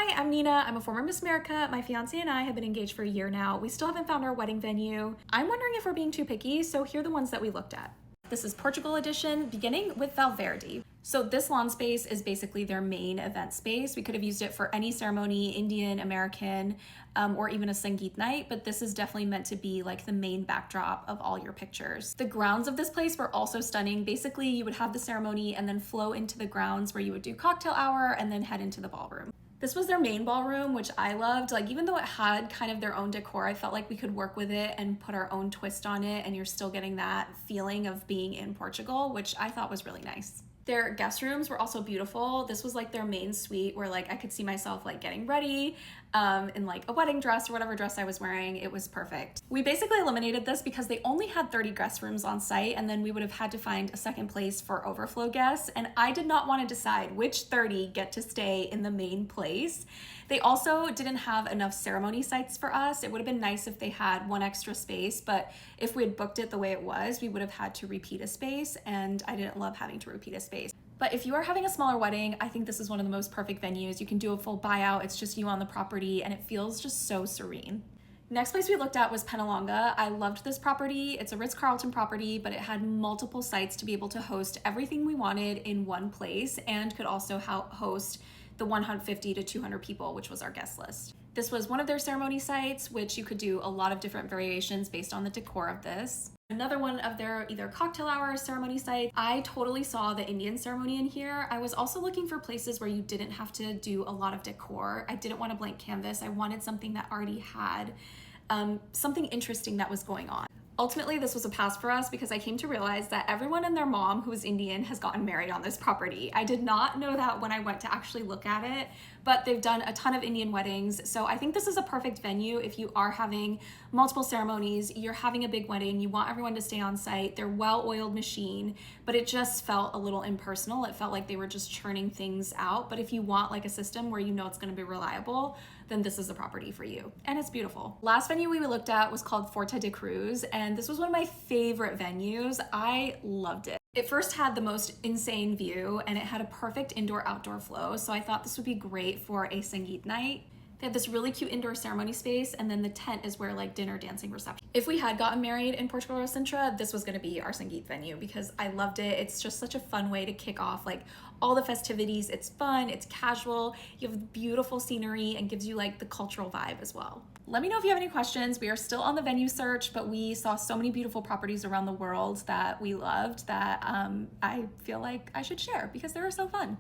Hi, I'm Nina. I'm a former Miss America. My fiance and I have been engaged for a year now. We still haven't found our wedding venue. I'm wondering if we're being too picky, so here are the ones that we looked at. This is Portugal edition, beginning with Valverde. So this lawn space is basically their main event space. We could have used it for any ceremony, Indian, American, or even a Sangeet night, but this is definitely meant to be like the main backdrop of all your pictures. The grounds of this place were also stunning. Basically, you would have the ceremony and then flow into the grounds where you would do cocktail hour and then head into the ballroom. This was their main ballroom, which I loved. Like, even though it had kind of their own decor, I felt like we could work with it and put our own twist on it, and you're still getting that feeling of being in Portugal, which I thought was really nice. Their guest rooms were also beautiful. This was like their main suite where like I could see myself like getting ready in like a wedding dress or whatever dress I was wearing. It was perfect. We basically eliminated this because they only had 30 guest rooms on site, and then we would have had to find a second place for overflow guests, and I did not want to decide which 30 get to stay in the main place. They also didn't have enough ceremony sites for us. It would have been nice if they had one extra space, but if we had booked it the way it was, we would have had to repeat a space, and I didn't love having to repeat a space. But if you are having a smaller wedding, I think this is one of the most perfect venues. You can do a full buyout. It's just you on the property, and it feels just so serene. Next place we looked at was Penolonga. I loved this property. It's a Ritz-Carlton property, but it had multiple sites to be able to host everything we wanted in one place, and could also host the 150 to 200 people, which was our guest list. This was one of their ceremony sites, which you could do a lot of different variations based on the decor of this. Another one of their either cocktail hour or ceremony sites. I totally saw the Indian ceremony in here. I was also looking for places where you didn't have to do a lot of decor. I didn't want a blank canvas. I wanted something that already had something interesting that was going on. Ultimately, this was a pass for us because I came to realize that everyone and their mom who is Indian has gotten married on this property. I did not know that when I went to actually look at it, but they've done a ton of Indian weddings. So I think this is a perfect venue if you are having multiple ceremonies, you're having a big wedding, you want everyone to stay on site, they're well-oiled machine, but it just felt a little impersonal. It felt like they were just churning things out. But if you want like a system where you know it's gonna be reliable, then this is the property for you. And it's beautiful. Last venue we looked at was called Forte de Cruz, and this was one of my favorite venues. I loved it. It first had the most insane view, and it had a perfect indoor-outdoor flow, so I thought this would be great for a Sangeet night. They had this really cute indoor ceremony space, and then the tent is where like dinner, dancing, reception. If we had gotten married in Portugal or Sintra, this was gonna be our Sangeet venue because I loved it. It's just such a fun way to kick off like all the festivities. It's fun, it's casual, you have beautiful scenery, and gives you like the cultural vibe as well. Let me know if you have any questions. We are still on the venue search, but we saw so many beautiful properties around the world that we loved that I feel like I should share because they were so fun.